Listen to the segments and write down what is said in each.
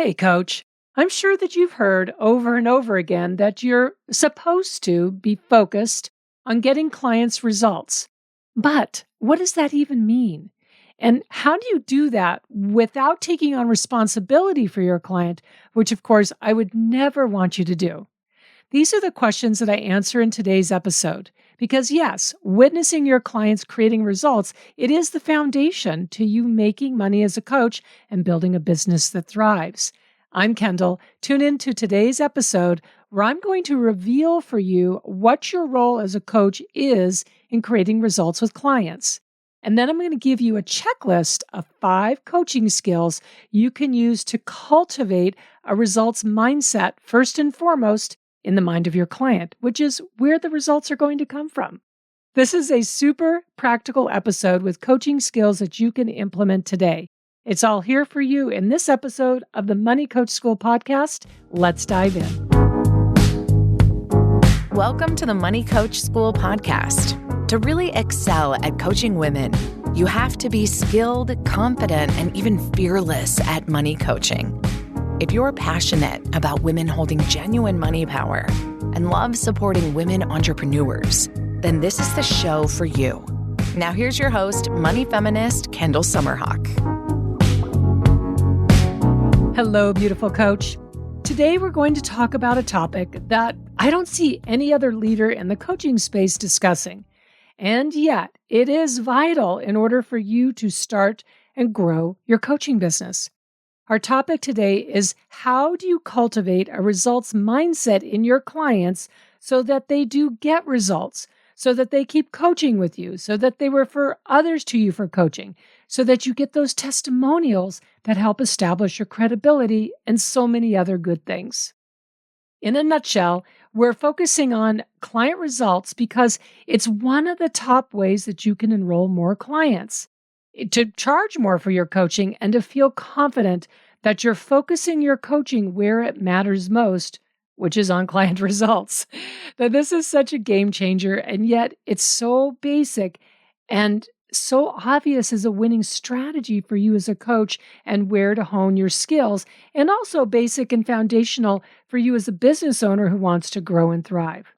Hey, coach. I'm sure that you've heard over and over again that you're supposed to be focused on getting clients results. But what does that even mean? And how do you do that without taking on responsibility for your client, which of course I would never want you to do? These are the questions that I answer in today's episode. Because yes, witnessing your clients creating results, it is the foundation to you making money as a coach and building a business that thrives. I'm Kendall. Tune in to today's episode where I'm going to reveal for you what your role as a coach is in creating results with clients. And then I'm going to give you a checklist of 5 coaching skills you can use to cultivate a results mindset first and foremost in the mind of your client, which is where the results are going to come from. This is a super practical episode with coaching skills that you can implement today. It's all here for you in this episode of the Money Coach School podcast. Let's dive in. Welcome to the Money Coach School podcast. To really excel at coaching women, you have to be skilled, confident, and even fearless at money coaching. If you're passionate about women holding genuine money power and love supporting women entrepreneurs, then this is the show for you. Now here's your host, money feminist Kendall Summerhawk. Hello, beautiful coach. Today we're going to talk about a topic that I don't see any other leader in the coaching space discussing. And yet it is vital in order for you to start and grow your coaching business. Our topic today is how do you cultivate a results mindset in your clients so that they do get results, so that they keep coaching with you, so that they refer others to you for coaching, so that you get those testimonials that help establish your credibility and so many other good things. In a nutshell, we're focusing on client results because it's one of the top ways that you can enroll more clients, to charge more for your coaching, and to feel confident that you're focusing your coaching where it matters most, which is on client results. Now, this is such a game changer, and yet it's so basic and so obvious as a winning strategy for you as a coach and where to hone your skills, and also basic and foundational for you as a business owner who wants to grow and thrive.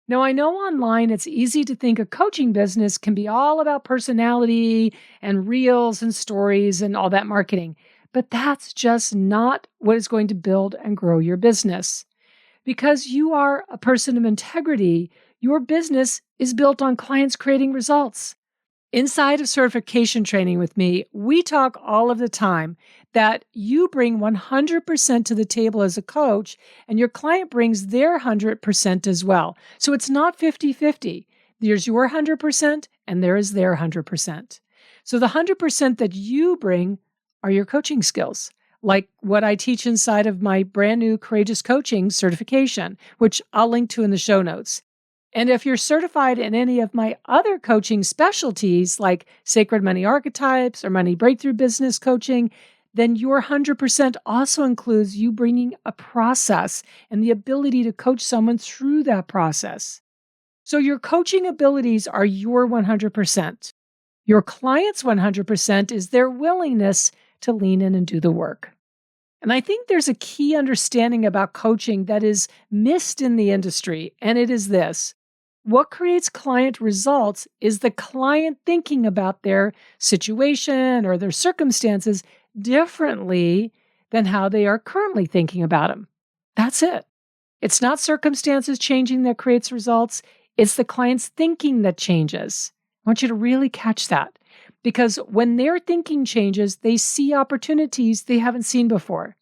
Now, I know online it's easy to think a coaching business can be all about personality and reels and stories and all that marketing, but that's just not what is going to build and grow your business. Because you are a person of integrity, your business is built on clients creating results. Inside of certification training with me, we talk all of the time that you bring 100% to the table as a coach, and your client brings their 100% as well. So it's not 50-50. There's your 100% and there is their 100%. So the 100% that you bring are your coaching skills, like what I teach inside of my brand new Courageous Coaching certification, which I'll link to in the show notes. And if you're certified in any of my other coaching specialties, like Sacred Money Archetypes or Money Breakthrough Business Coaching, then your 100% also includes you bringing a process and the ability to coach someone through that process. So your coaching abilities are your 100%. Your client's 100% is their willingness to lean in and do the work. And I think there's a key understanding about coaching that is missed in the industry, and it is this. What creates client results is the client thinking about their situation or their circumstances differently than how they are currently thinking about them. That's it. It's not circumstances changing that creates results. It's the client's thinking that changes. I want you to really catch that, because when their thinking changes, they see opportunities they haven't seen before.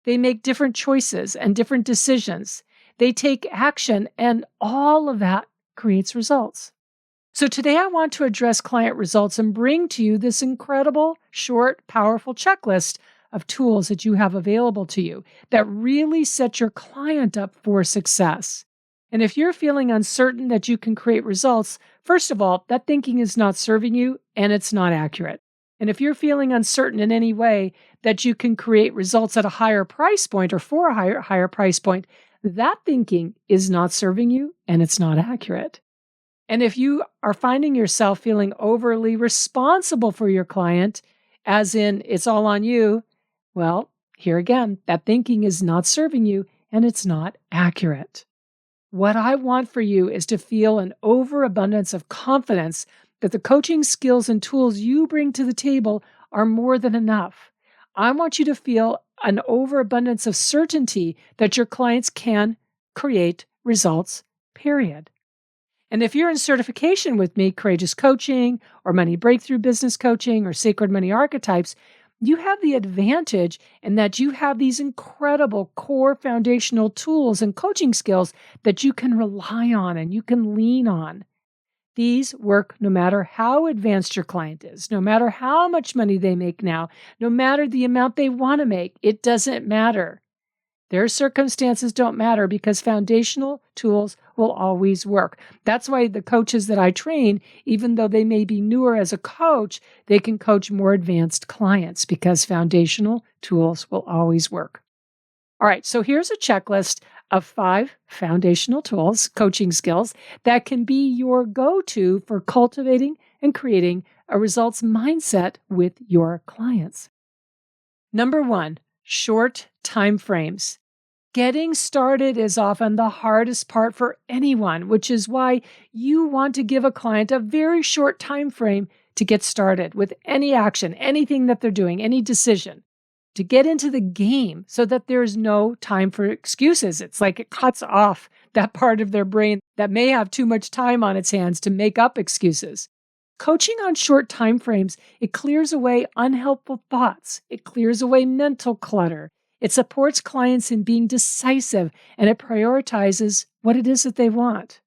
They make different choices and different decisions. They take action, and all of that creates results. So today I want to address client results and bring to you this incredible, short, powerful checklist of tools that you have available to you that really set your client up for success. And if you're feeling uncertain that you can create results, first of all, that thinking is not serving you and it's not accurate. And if you're feeling uncertain in any way that you can create results at a higher price point or for a higher price point, that thinking is not serving you and it's not accurate. And if you are finding yourself feeling overly responsible for your client, as in it's all on you, well, Here again, that thinking is not serving you and it's not accurate. What I want for you is to feel an overabundance of confidence that the coaching skills and tools you bring to the table are more than enough. I want you to feel an overabundance of certainty that your clients can create results, period. And if you're in certification with me, Courageous Coaching or Money Breakthrough Business Coaching or Sacred Money Archetypes, you have the advantage in that you have these incredible core foundational tools and coaching skills that you can rely on and you can lean on. These work no matter how advanced your client is, no matter how much money they make now, no matter the amount they want to make. It doesn't matter. Their circumstances don't matter because foundational tools will always work. That's why the coaches that I train, even though they may be newer as a coach, they can coach more advanced clients because foundational tools will always work. All right, so here's a checklist of 5 foundational tools, coaching skills, that can be your go-to for cultivating and creating a results mindset with your clients. Number 1, short time frames. Getting started is often the hardest part for anyone, which is why you want to give a client a very short time frame to get started with any action, anything that they're doing, any decision, to get into the game so that there's no time for excuses. It's like it cuts off that part of their brain that may have too much time on its hands to make up excuses. Coaching on short time frames, it clears away unhelpful thoughts. It clears away mental clutter. It supports clients in being decisive, and it prioritizes what it is that they want.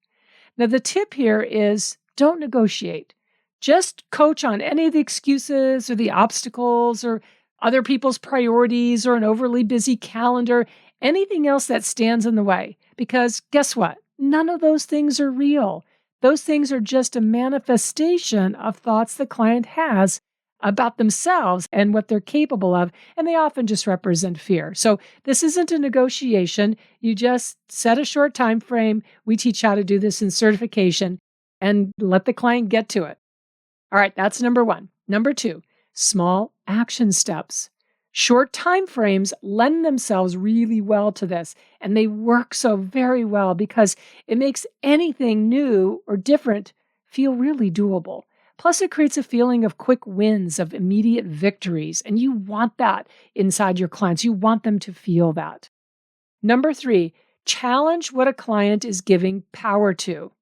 Now, the tip here is don't negotiate. Just coach on any of the excuses or the obstacles or other people's priorities or an overly busy calendar, anything else that stands in the way. Because guess what? None of those things are real. Those things are just a manifestation of thoughts the client has about themselves and what they're capable of, and they often just represent fear. So this isn't a negotiation. You just set a short time frame. We teach how to do this in certification and let the client get to it. All right, that's number 1. Number 2, small action steps. Short time frames lend themselves really well to this, and they work so very well because it makes anything new or different feel really doable. Plus, it creates a feeling of quick wins, of immediate victories, and you want that inside your clients. You want them to feel that. Number 3, challenge what a client is giving power to.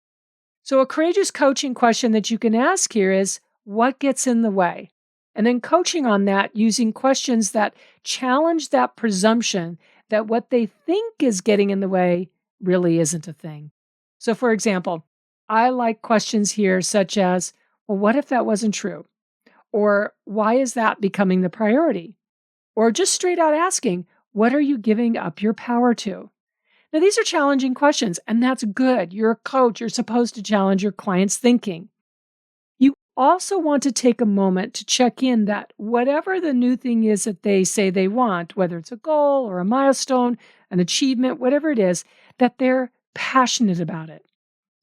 So a courageous coaching question that you can ask here is, what gets in the way? And then coaching on that using questions that challenge that presumption that what they think is getting in the way really isn't a thing. So for example, I like questions here such as, well, what if that wasn't true? Or why is that becoming the priority? Or just straight out asking, what are you giving up your power to? Now, these are challenging questions, and that's good. You're a coach. You're supposed to challenge your client's thinking. You also want to take a moment to check in that whatever the new thing is that they say they want, whether it's a goal or a milestone, an achievement, whatever it is, that they're passionate about it.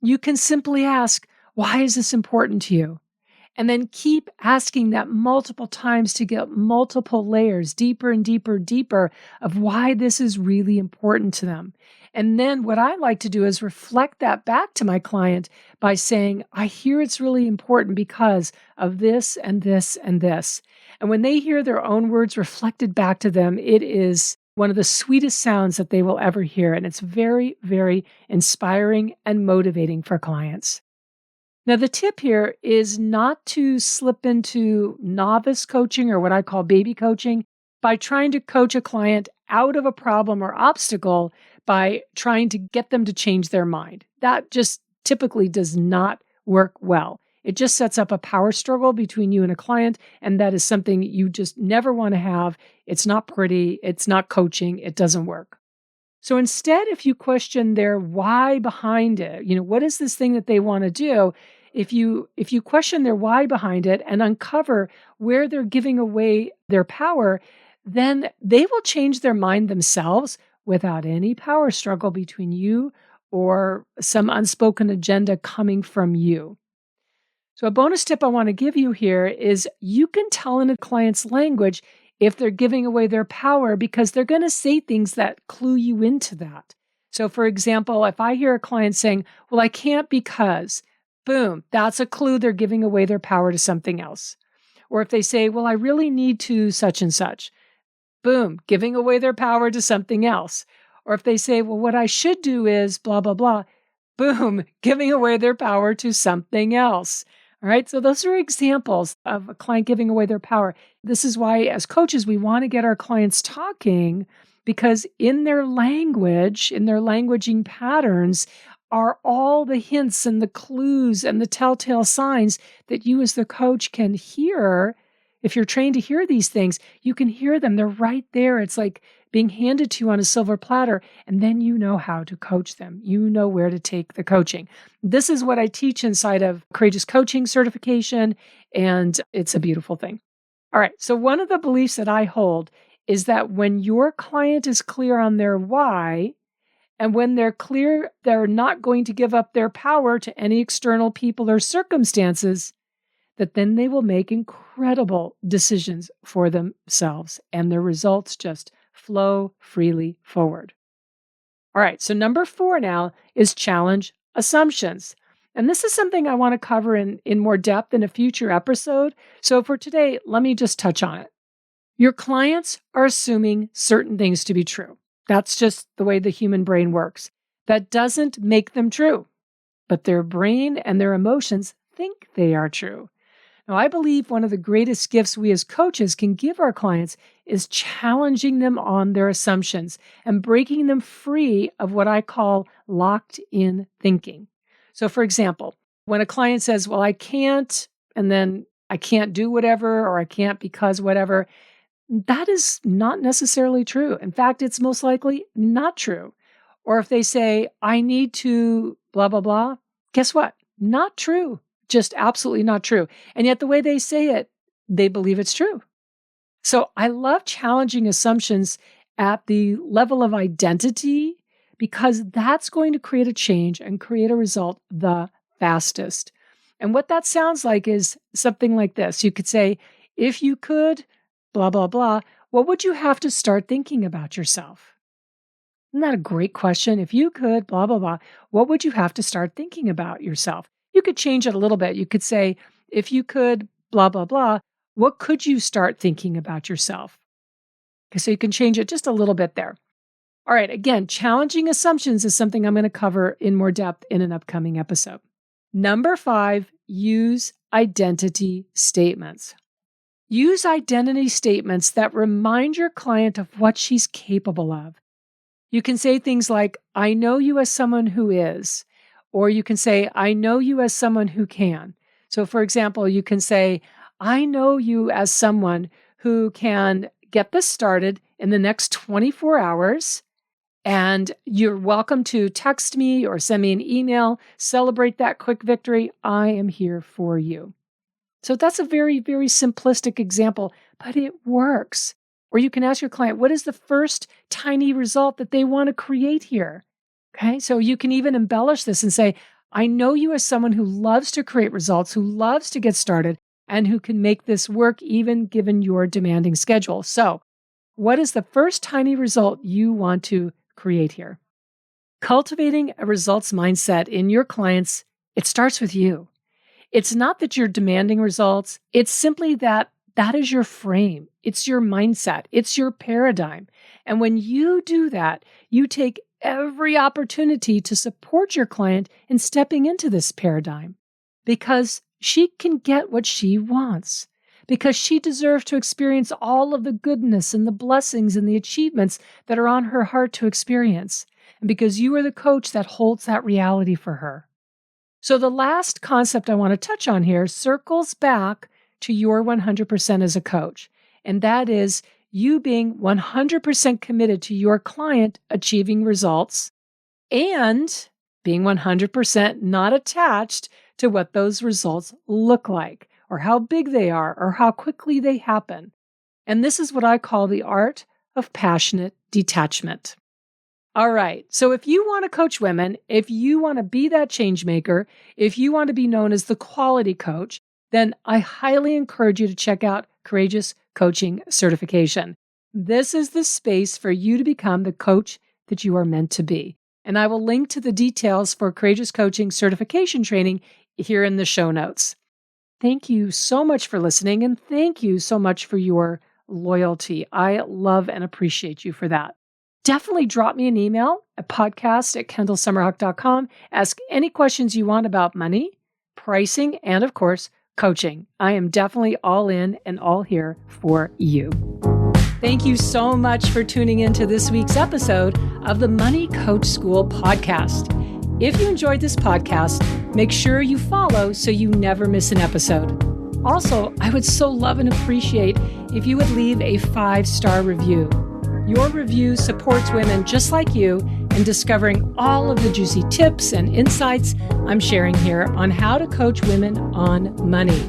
You can simply ask, why is this important to you? And then keep asking that multiple times to get multiple layers, deeper and deeper, deeper of why this is really important to them. And then what I like to do is reflect that back to my client by saying, I hear it's really important because of this and this and this. And when they hear their own words reflected back to them, it is one of the sweetest sounds that they will ever hear. And it's very, very inspiring and motivating for clients. Now, the tip here is not to slip into novice coaching or what I call baby coaching by trying to coach a client out of a problem or obstacle by trying to get them to change their mind. That just typically does not work well. It just sets up a power struggle between you and a client, and that is something you just never want to have. It's not pretty. It's not coaching. It doesn't work. So instead, if you question their why behind it, what is this thing that they want to do? If you question their why behind it and uncover where they're giving away their power, then they will change their mind themselves without any power struggle between you or some unspoken agenda coming from you. So a bonus tip I want to give you here is you can tell in a client's language if they're giving away their power, because they're going to say things that clue you into that. So for example, if I hear a client saying, well, I can't because, boom, that's a clue they're giving away their power to something else. Or if they say, well, I really need to such and such, boom, giving away their power to something else. Or if they say, well, what I should do is blah, blah, blah, boom, giving away their power to something else. All right. So those are examples of a client giving away their power. This is why, as coaches, we want to get our clients talking, because in their language, in their languaging patterns, are all the hints and the clues and the telltale signs that you, as the coach, can hear. If you're trained to hear these things, you can hear them. They're right there. It's like being handed to you on a silver platter, and then you know how to coach them. You know where to take the coaching. This is what I teach inside of Courageous Coaching Certification, and it's a beautiful thing. All right, so one of the beliefs that I hold is that when your client is clear on their why, and when they're clear they're not going to give up their power to any external people or circumstances, that then they will make incredible decisions for themselves and their results just flow freely forward. All right, so number 4 now is challenge assumptions. And this is something I want to cover in more depth in a future episode. So for today, let me just touch on it. Your clients are assuming certain things to be true. That's just the way the human brain works. That doesn't make them true, but their brain and their emotions think they are true. Now, I believe one of the greatest gifts we as coaches can give our clients is challenging them on their assumptions and breaking them free of what I call locked in thinking. So, for example, when a client says, well, I can't, and then I can't do whatever, or I can't because whatever, that is not necessarily true. In fact, it's most likely not true. Or if they say, I need to blah, blah, blah, guess what? Not true. Just absolutely not true. And yet the way they say it, they believe it's true. So I love challenging assumptions at the level of identity, because that's going to create a change and create a result the fastest. And what that sounds like is something like this. You could say, if you could, blah, blah, blah, what would you have to start thinking about yourself? Isn't that a great question? If you could, blah, blah, blah, what would you have to start thinking about yourself? You could change it a little bit. You could say, if you could, blah, blah, blah, what could you start thinking about yourself? Okay, so you can change it just a little bit there. All right, again, challenging assumptions is something I'm going to cover in more depth in an upcoming episode. Number 5, use identity statements. Use identity statements that remind your client of what she's capable of. You can say things like, I know you as someone who is, or you can say, I know you as someone who can. So for example, you can say, I know you as someone who can get this started in the next 24 hours, and you're welcome to text me or send me an email, celebrate that quick victory. I am here for you. So that's a very, very simplistic example, but it works. Or you can ask your client, what is the first tiny result that they want to create here? Okay, so you can even embellish this and say, I know you as someone who loves to create results, who loves to get started, and who can make this work even given your demanding schedule. So what is the first tiny result you want to create here? Cultivating a results mindset in your clients, it starts with you. It's not that you're demanding results. It's simply that is your frame. It's your mindset. It's your paradigm. And when you do that, you take every opportunity to support your client in stepping into this paradigm, because she can get what she wants, because she deserves to experience all of the goodness and the blessings and the achievements that are on her heart to experience, and because you are the coach that holds that reality for her. So the last concept I want to touch on here circles back to your 100% as a coach, and that is you being 100% committed to your client achieving results and being 100% not attached to what those results look like or how big they are or how quickly they happen. And this is what I call the art of passionate detachment. All right. So if you want to coach women, if you want to be that change maker, if you want to be known as the quality coach, then I highly encourage you to check out Courageous Coaching Certification. This is the space for you to become the coach that you are meant to be. And I will link to the details for Courageous Coaching Certification training here in the show notes. Thank you so much for listening, and thank you so much for your loyalty. I love and appreciate you for that. Definitely drop me an email at podcast@kendallsummerhuck.com. Ask any questions you want about money, pricing, and of course, coaching. I am definitely all in and all here for you. Thank you so much for tuning into this week's episode of the Money Coach School podcast. If you enjoyed this podcast, make sure you follow so you never miss an episode. Also, I would so love and appreciate if you would leave a 5-star review. Your review supports women just like you in discovering all of the juicy tips and insights I'm sharing here on how to coach women on money.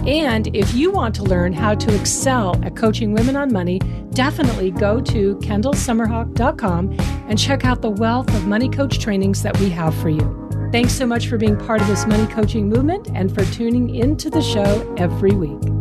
And if you want to learn how to excel at coaching women on money, definitely go to kendallsummerhuck.com and check out the wealth of money coach trainings that we have for you. Thanks so much for being part of this money coaching movement and for tuning into the show every week.